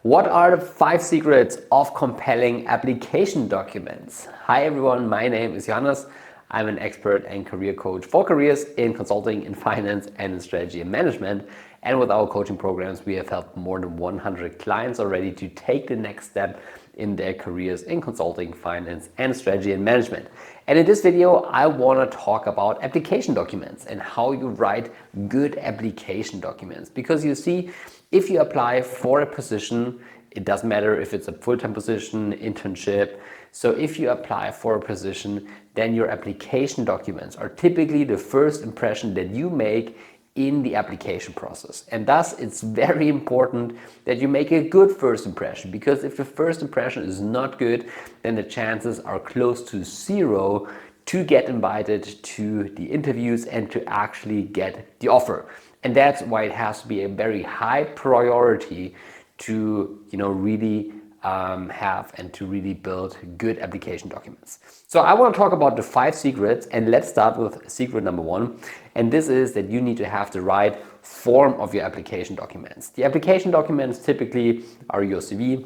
What are the 5 secrets of compelling application documents? Hi everyone, my name is Johannes. I'm an expert and career coach for careers in consulting, in finance, and in strategy and management. And with our coaching programs, we have helped more than 100 clients already to take the next step in their careers in consulting, finance, and strategy and management. And in this video, I want to talk about application documents and how you write good application documents. Because you see, if you apply for a position, it doesn't matter if it's a full-time position, internship. So if you apply for a position, then your application documents are typically the first impression that you make in the application process. And thus it's very important that you make a good first impression, because if the first impression is not good, then the chances are close to zero to get invited to the interviews and to actually get the offer. And that's why it has to be a very high priority to really have and to really build good application documents. So I want to talk about the 5 secrets, and let's start with secret number 1. And this is that you need to have the right form of your application documents. The application documents typically are your CV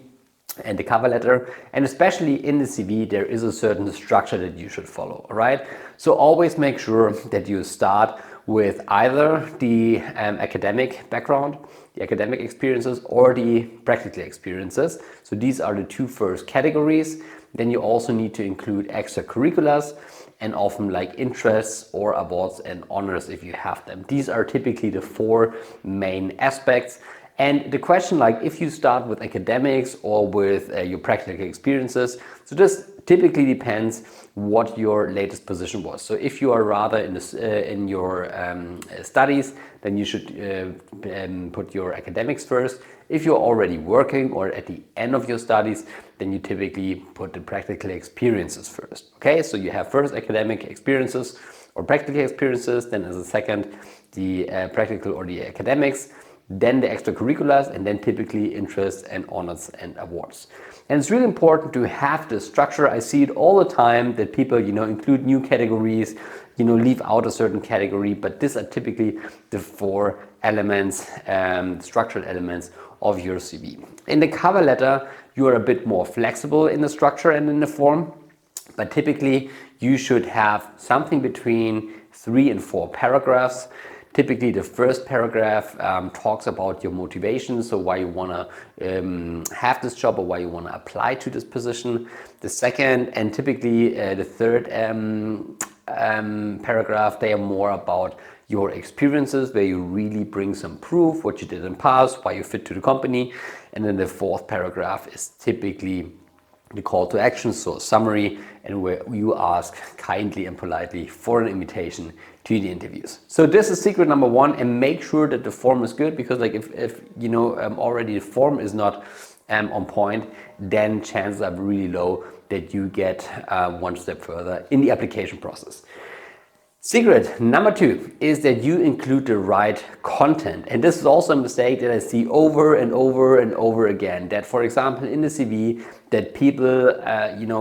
and the cover letter, and especially in the CV there is a certain structure that you should follow. All right, so always make sure that you start with either the academic background, the academic experiences, or the practical experiences. So these are the 2 first categories. Then you also need to include extracurriculars and often like interests or awards and honors if you have them. These are typically the 4 main aspects. And the question, like if you start with academics or with your practical experiences, so this typically depends what your latest position was. So if you are rather in your studies, then you should put your academics first. If you're already working or at the end of your studies, then you typically put the practical experiences first. Okay, so you have first academic experiences or practical experiences, then as a second the practical or the academics, then the extracurriculars, and then typically interests and honors and awards. And it's really important to have the structure. I see it all the time that people include new categories, leave out a certain category, but these are typically the 4 elements, structural elements of your CV. In the cover letter, you are a bit more flexible in the structure and in the form, but typically you should have something between 3 and 4 paragraphs. Typically, the first paragraph talks about your motivation, so why you want to have this job or why you want to apply to this position. The second and typically the third paragraph, they are more about your experiences, where you really bring some proof, what you did in past, why you fit to the company. And then the 4th paragraph is typically the call to action, so summary, and where you ask kindly and politely for an invitation to the interviews. So this is secret number 1, and make sure that the form is good, because like if already the form is not on point, then chances are really low that you get 1 step further in the application process. Secret number 2 is that you include the right content. And this is also a mistake that I see over and over and over again. That, for example, in the CV, that people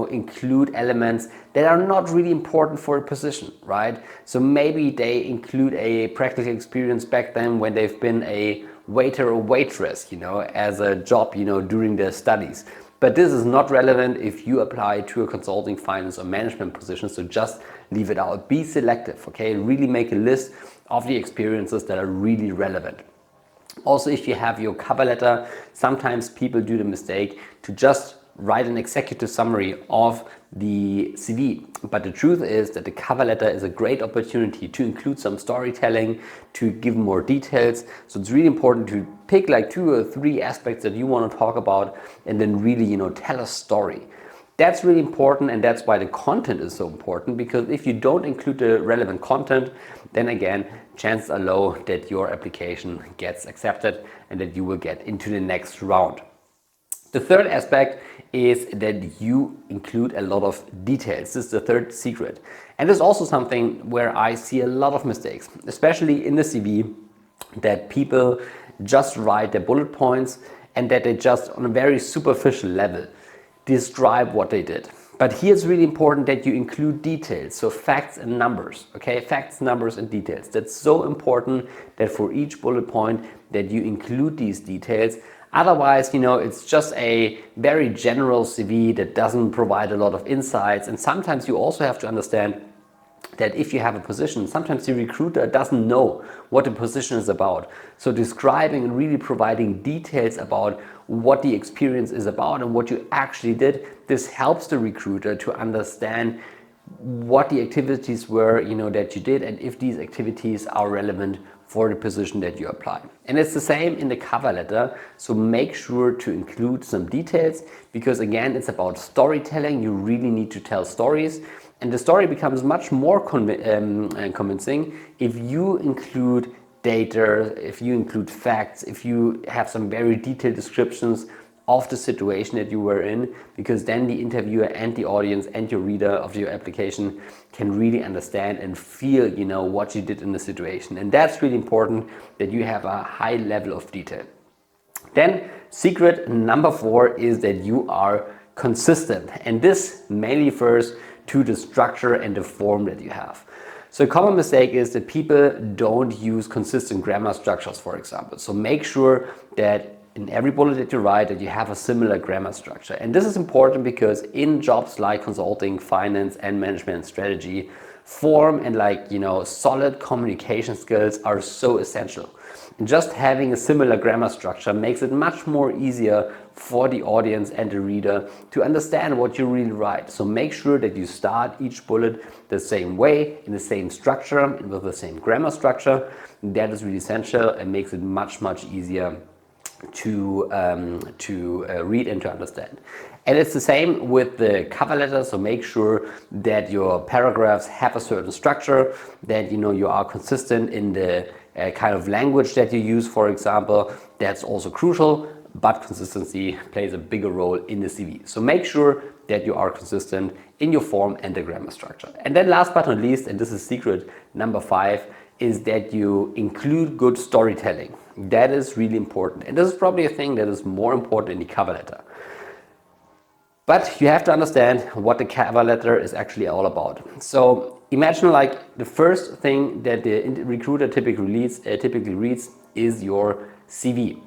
include elements that are not really important for a position, right? So maybe they include a practical experience back then when they've been a waiter or waitress, as a job, during their studies. But this is not relevant if you apply to a consulting, finance, or management position, so just leave it out. Be selective, okay? Really make a list of the experiences that are really relevant. Also, if you have your cover letter, sometimes people do the mistake to just write an executive summary of the CV. But the truth is that the cover letter is a great opportunity to include some storytelling, to give more details. So it's really important to pick like 2 or 3 aspects that you want to talk about, and then really, tell a story. That's really important, and that's why the content is so important, because if you don't include the relevant content, then again, chances are low that your application gets accepted and that you will get into the next round. The third aspect is that you include a lot of details. This is the 3rd secret. And this is also something where I see a lot of mistakes, especially in the CV, that people just write their bullet points and that they just on a very superficial level describe what they did. But here it's really important that you include details, so facts and numbers, okay? Facts, numbers, and details. That's so important that for each bullet point that you include these details. Otherwise, it's just a very general CV that doesn't provide a lot of insights. And sometimes you also have to understand that if you have a position, sometimes the recruiter doesn't know what the position is about. So describing and really providing details about what the experience is about and what you actually did, this helps the recruiter to understand what the activities were, that you did, and if these activities are relevant for the position that you apply. And it's the same in the cover letter. So make sure to include some details, because again, it's about storytelling. You really need to tell stories. And the story becomes much more convincing if you include data, if you include facts, if you have some very detailed descriptions of the situation that you were in, because then the interviewer and the audience and your reader of your application can really understand and feel, what you did in the situation. And that's really important, that you have a high level of detail. Then secret number 4 is that you are consistent. And this mainly refers to the structure and the form that you have. So a common mistake is that people don't use consistent grammar structures, for example. So make sure that in every bullet that you write, that you have a similar grammar structure. And this is important because in jobs like consulting, finance, and management and strategy, form and solid communication skills are so essential. And just having a similar grammar structure makes it much more easier for the audience and the reader to understand what you really write. So make sure that you start each bullet the same way, in the same structure, and with the same grammar structure. That is really essential and makes it much, much easier to read and to understand. And it's the same with the cover letter. So make sure that your paragraphs have a certain structure, that you are consistent in the kind of language that you use, for example. That's also crucial, but consistency plays a bigger role in the CV. So make sure that you are consistent in your form and the grammar structure. And then last but not least, and this is secret number 5, is that you include good storytelling. That is really important. And this is probably a thing that is more important in the cover letter. But you have to understand what the cover letter is actually all about. So imagine the first thing that the recruiter typically reads is your CV.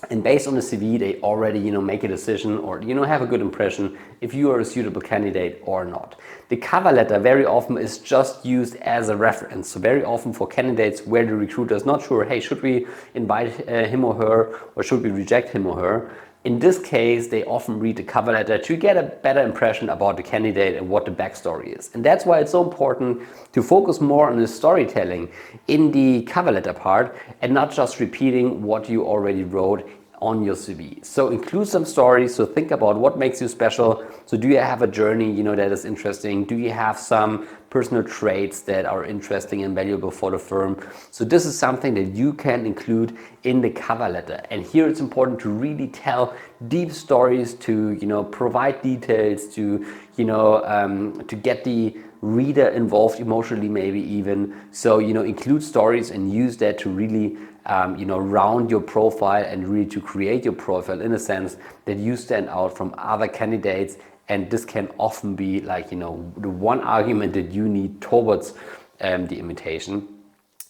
And based on the CV, they already, make a decision or, have a good impression if you are a suitable candidate or not. The cover letter very often is just used as a reference. So very often for candidates where the recruiter is not sure, hey, should we invite him or her, or should we reject him or her? In this case, they often read the cover letter to get a better impression about the candidate and what the backstory is. And that's why it's so important to focus more on the storytelling in the cover letter part and not just repeating what you already wrote on your CV. So include some stories. So think about what makes you special. So do you have a journey, that is interesting? Do you have some personal traits that are interesting and valuable for the firm? So this is something that you can include in the cover letter. And here it's important to really tell deep stories, to, provide details, to, to get the reader involved emotionally, maybe even. So, include stories and use that to really round your profile and really to create your profile in a sense that you stand out from other candidates. And this can often be the one argument that you need towards the invitation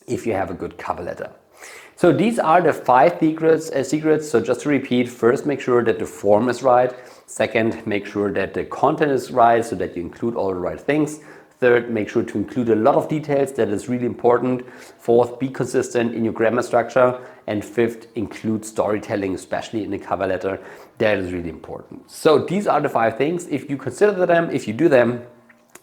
if you have a good cover letter. So these are the 5 secrets. So just to repeat, first, make sure that the form is right. Second, make sure that the content is right so that you include all the right things. Third, make sure to include a lot of details. That is really important. Fourth, be consistent in your grammar structure. And fifth, include storytelling, especially in the cover letter. That is really important. So these are the 5 things. If you consider them, if you do them,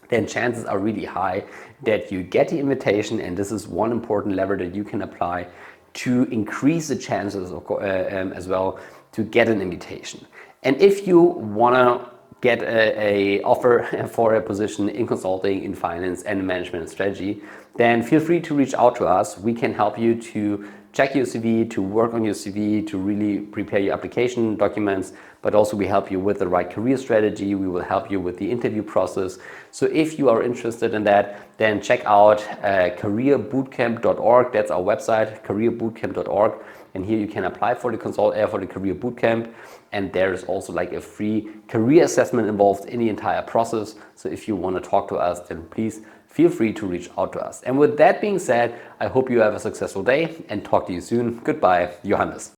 then chances are really high that you get the invitation. And this is one important lever that you can apply to increase the chances as well to get an invitation. And if you want to get a offer for a position in consulting, in finance, and management and strategy, then feel free to reach out to us. We can help you to check your CV, to work on your CV, to really prepare your application documents, but also we help you with the right career strategy. We will help you with the interview process. So if you are interested in that, then check out careerbootcamp.org. That's our website, careerbootcamp.org. And here you can apply for the career bootcamp. And there is also a free career assessment involved in the entire process. So if you want to talk to us, then please feel free to reach out to us. And with that being said, I hope you have a successful day and talk to you soon. Goodbye, Johannes.